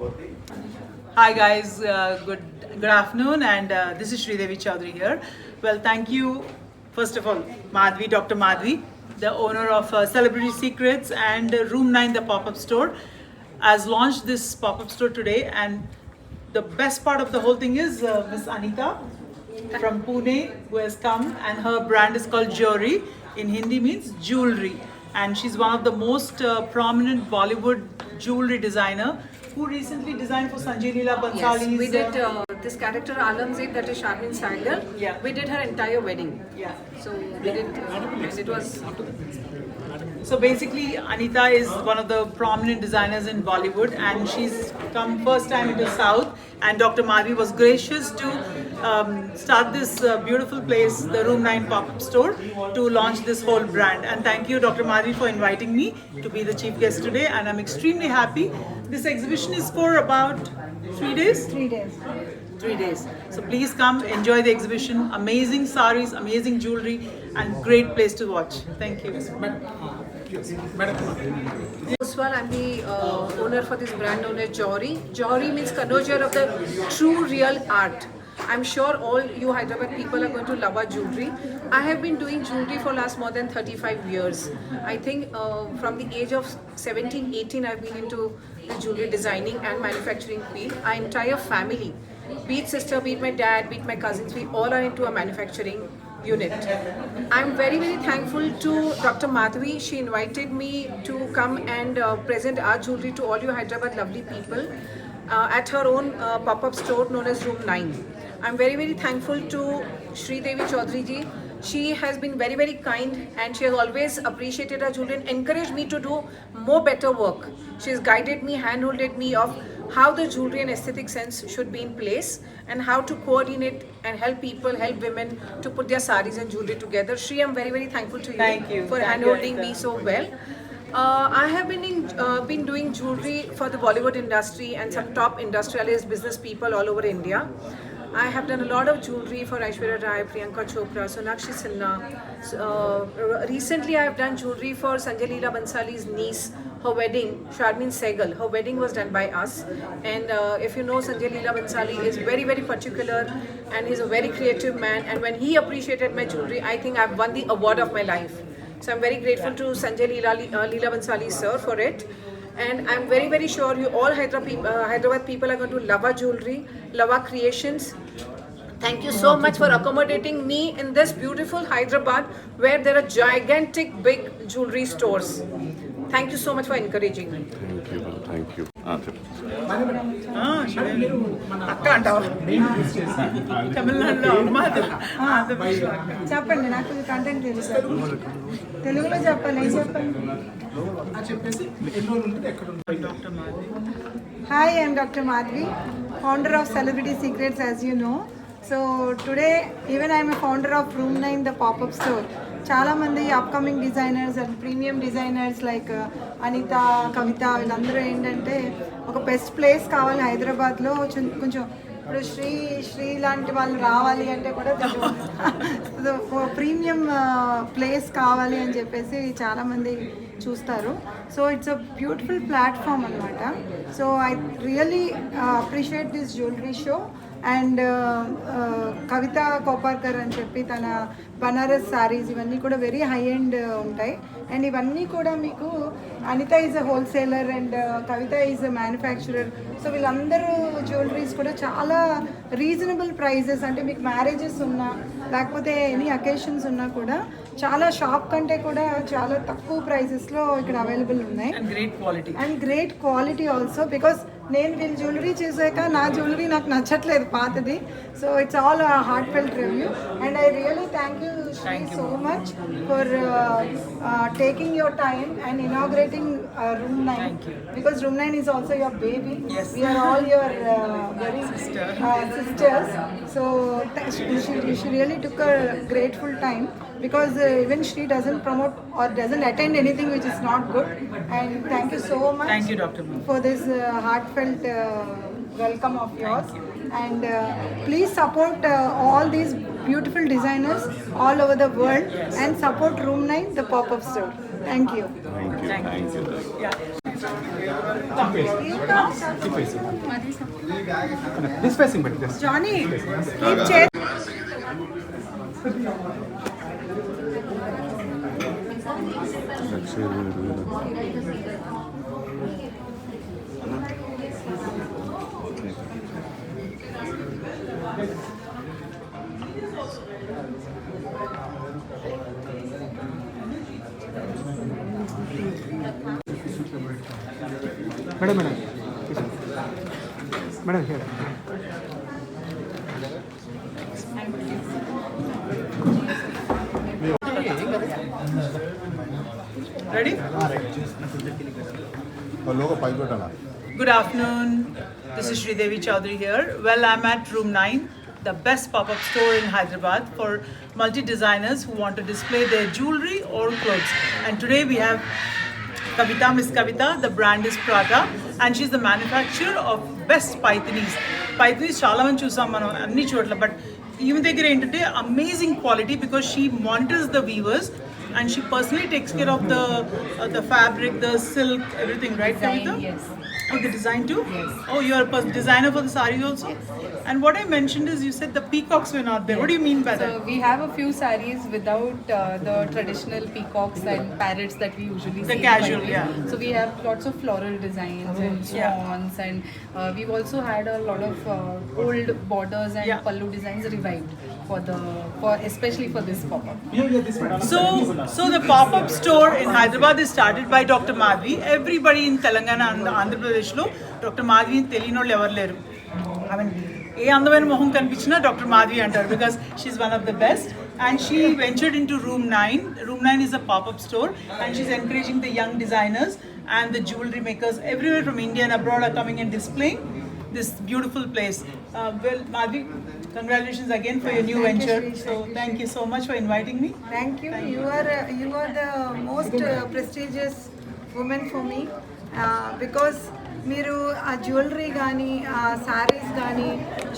Hi guys, good afternoon, and this is Sridevi Chaudhary here. Well, thank you, first of all, Madhvi, Dr. Madhvi, the owner of Celebrity Secrets and Room 9, the pop-up store, has launched this pop-up store today, and the best part of the whole thing is Miss Anita from Pune, who has come, and her brand is called Jewelry. In Hindi means jewelry, and she's one of the most prominent Bollywood jewelry designer who recently designed for Sanjay Leela Bhansali's. Yes, we did this character Alamzeed, that is Sharmin Sahgal. Yeah. We did her entire wedding. Yeah. So we did, and it was. So basically, Anita is one of the prominent designers in Bollywood, and she's come first time into South. And Dr. Madhvi was gracious to start this beautiful place, the Room 9 pop-up store, to launch this whole brand. And thank you, Dr. Madhvi, for inviting me to be the chief guest today. And I'm extremely happy. This exhibition is for about 3 days. 3 days. 3 days. So please come, enjoy the exhibition. Amazing saris, amazing jewelry, and great place to watch. Thank you. Oswal, I'm the owner for this brand known as Jewelry. Jewelry means connoisseur of the true real art. I'm sure all you Hyderabad people are going to love our jewelry. I have been doing jewelry for last more than 35 years. I think from the age of 17, 18, I've been into the jewelry designing and manufacturing field. Our entire family, be it sister, be it my dad, be it my cousins, we all are into a manufacturing unit. I'm very, very thankful to Dr. Madhvi. She invited me to come and present our jewelry to all you Hyderabad lovely people at her own pop-up store known as Room 9. I'm very, very thankful to Sridevi Chaudhary ji. She has been very, very kind, and she has always appreciated our jewelry and encouraged me to do more better work. She has guided me, hand-holded me of how the jewelry and aesthetic sense should be in place and how to coordinate and help people, help women to put their saris and jewelry together. Shri, I'm very, very thankful to you, Thank you. for hand-holding me so well. I have been doing jewelry for the Bollywood industry and some top industrialist business people all over India. I have done a lot of jewelry for Aishwarya Rai, Priyanka Chopra, Sonakshi Sinha. Recently, I have done jewelry for Sanjay Leela Bhansali's niece, her wedding, Sharmin Sehgal. Her wedding was done by us. And if you know, Sanjay Leela Bhansali is very, very particular, and he's a very creative man. And when he appreciated my jewelry, I think I've won the award of my life. So I'm very grateful to Sanjay Leela Bhansali sir for it. And I'm very, very sure you all Hyderabad people are going to love our jewelry, love our creations. Thank you so much for accommodating me in this beautiful Hyderabad where there are gigantic big jewelry stores. Thank you so much for encouraging me. Thank you. అక్క అంటావా తమిళనాడులో అమ్మాది చెప్పండి, నాకు content తెలుసు. తెలుగులో చెప్పాలి, ఏం చెప్పండి. Hi, I'm Dr. Madhvi, founder of Celebrity Secrets, as you know. So today, even I'm a founder of Room 9, the pop-up store. చాలా మంది upcoming designers and premium designers like Anitha, Kavitha, వీళ్ళందరూ ఏంటంటే ఒక బెస్ట్ ప్లేస్ కావాలి హైదరాబాద్లో. కొంచెం ఇప్పుడు శ్రీ లాంటి వాళ్ళు రావాలి అంటే కూడా కొంచెం ప్రీమియం ప్లేస్ కావాలి అని చెప్పేసి చాలామంది చూస్తారు. So it's a beautiful platform అనమాట. So I really appreciate this jewellery show. And Kavitha Koparkar అని చెప్పి తన బనారస్ సారీస్ ఇవన్నీ కూడా వెరీ హై ఎండ్ ఉంటాయి. అండ్ ఇవన్నీ కూడా మీకు Anitha is a wholesaler and Kavitha is a manufacturer. So వీళ్ళందరూ జ్యువెలరీస్ కూడా చాలా రీజనబుల్ ప్రైజెస్, అంటే మీకు మ్యారేజెస్ ఉన్నా లేకపోతే ఎనీ అకేషన్స్ ఉన్నా కూడా చాలా షాప్ కంటే కూడా చాలా తక్కువ ప్రైజెస్లో ఇక్కడ అవైలబుల్ ఉన్నాయి. And great quality also, because నేను వీళ్ళు జ్యువెలరీ చేశాక నా జ్యువెలరీ నాకు నచ్చట్లేదు పాతది. So it's all heart felt review. And I really thank you Shri so much for taking your time and inaugurating Room 9. Because Room 9 is also your baby. Yes. We are all your very sisters. So she really took a grateful time, because even Shri doesn't promote or doesn't attend anything which is not good. And thank you so much. Thank you, Dr. For this heartfelt welcome of yours. and please support all these beautiful designers all over the world and support Room 9, the pop-up store. Thank you. Thank you. Yeah. This facing, but this. Johnny, keep chair. Madam. Madam, here. Ready? Good afternoon. This is Sridevi Chaudhary here. Well, I'm at Room 9, the best pop-up store in Hyderabad for multi-designers who want to display their jewelry or clothes. And today we have Kavita, Miss Kavita. The brand is Prata, and she's the manufacturer of best Pythanis. Pythanis చాలా మంది చూసాం మనం అన్ని చోట్ల, but ఈమె దగ్గర ఏంటంటే amazing quality because she monitors the weavers and she personally takes care of the fabric, the silk, everything, right, Kavita? Yes. Oh, the design too? Yes. Oh, you're a designer for the sarees also? Yes. And what I mentioned is you said the peacocks were not there. What do you mean by that? So we have a few sarees without the traditional peacocks and parrots that we usually The see. in casual, Python. yeah. So we have lots of floral designs and Yeah. swans, and we've also had a lot of old borders and Yeah. pallu designs revived especially for this pop-up. So the pop-up store in Hyderabad is started by Dr. Madhvi. Everybody in Telangana and Andhra Pradesh lo Dr. Madhvi తెలియనోళ్ళు ఎవరు లేరు. I mean, ఏ అందమైన మొహం కనిపించినా doctor Madhavi అంటారు because she's one of the best, and she ventured into Room 9. Room 9 is a pop-up store and she's encouraging the young designers and the jewelry makers everywhere from India and abroad are coming and displaying this beautiful place. Well, Madhvi, congratulations again for your new venture. So thank you so much for inviting me. Thank you. You are the most prestigious woman for me because మీరు ఆ jewellery కానీ ఆ శారీస్ కానీ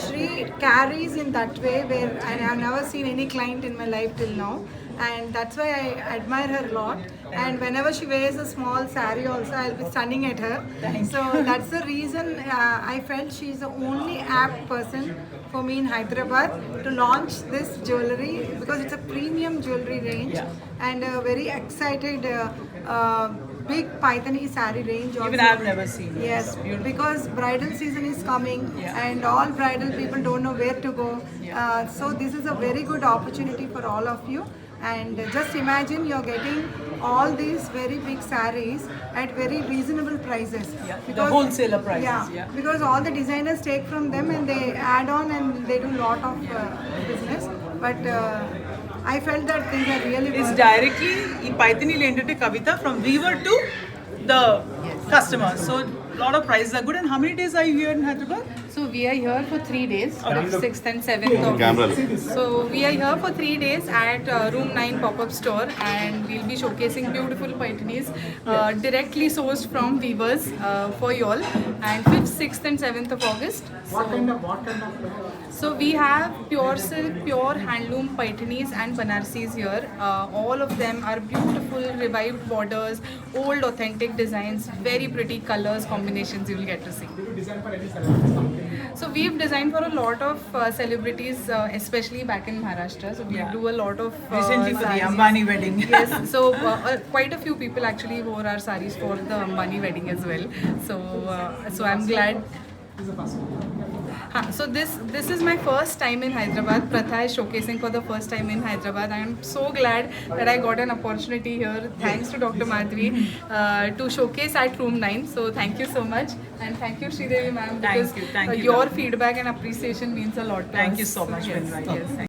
she carries in that way where I have never seen any client in my life till now, and that's why I admire her a lot, and whenever she wears a small saree also I'll be stunning at her. So that's the reason I felt she's the only apt person for me in Hyderabad to launch this jewelry because it's a premium jewelry range. Yeah. And a very excited big Pythani saree range also. Even I've never seen it. Yes, It's beautiful. because bridal season is coming. Yeah. And all bridal people don't know where to go. Yeah. So this is a very good opportunity for all of you. And just imagine you're getting all these very big sarees at very reasonable prices. Yeah, the wholesaler prices, yeah. Because all the designers take from them and they add on and they do lot of business. But I felt that things are really It's worth it. directly ఈ పైథనీలు ఏంటంటే కవిత from weaver to the customer. So lot of prices are good. And how many days are you here in Hyderabad? So we are here for 3 days, 6th and 7th of So we are here for 3 days at Room 9 pop-up store, and we'll be showcasing beautiful Pythanis directly sourced from weavers for you all. And 5th, 6th and 7th of August. What kind of? So we have pure silk, pure handloom Pythanis and Banarsis here. All of them are beautiful, revived borders, old authentic designs, very pretty colors combinations you will get to see. Design for any celebrity. So we've designed for a lot of celebrities, especially back in Maharashtra. So we Yeah. do a lot of Recently for the sarees. Ambani wedding. Yes, so quite a few people actually wore our sarees for the Ambani wedding as well. So I'm glad. This is the first one. So this is my first time in Hyderabad. Pratha is showcasing for the first time in Hyderabad. I am so glad that I got an opportunity here, thanks to Dr. Madhvi, to showcase at Room 9. So thank you so much, and thank you Sridevi ma'am, Thank because you, your ma'am. feedback and appreciation means a lot to us. Thank you so much for Yes, inviting yes. us.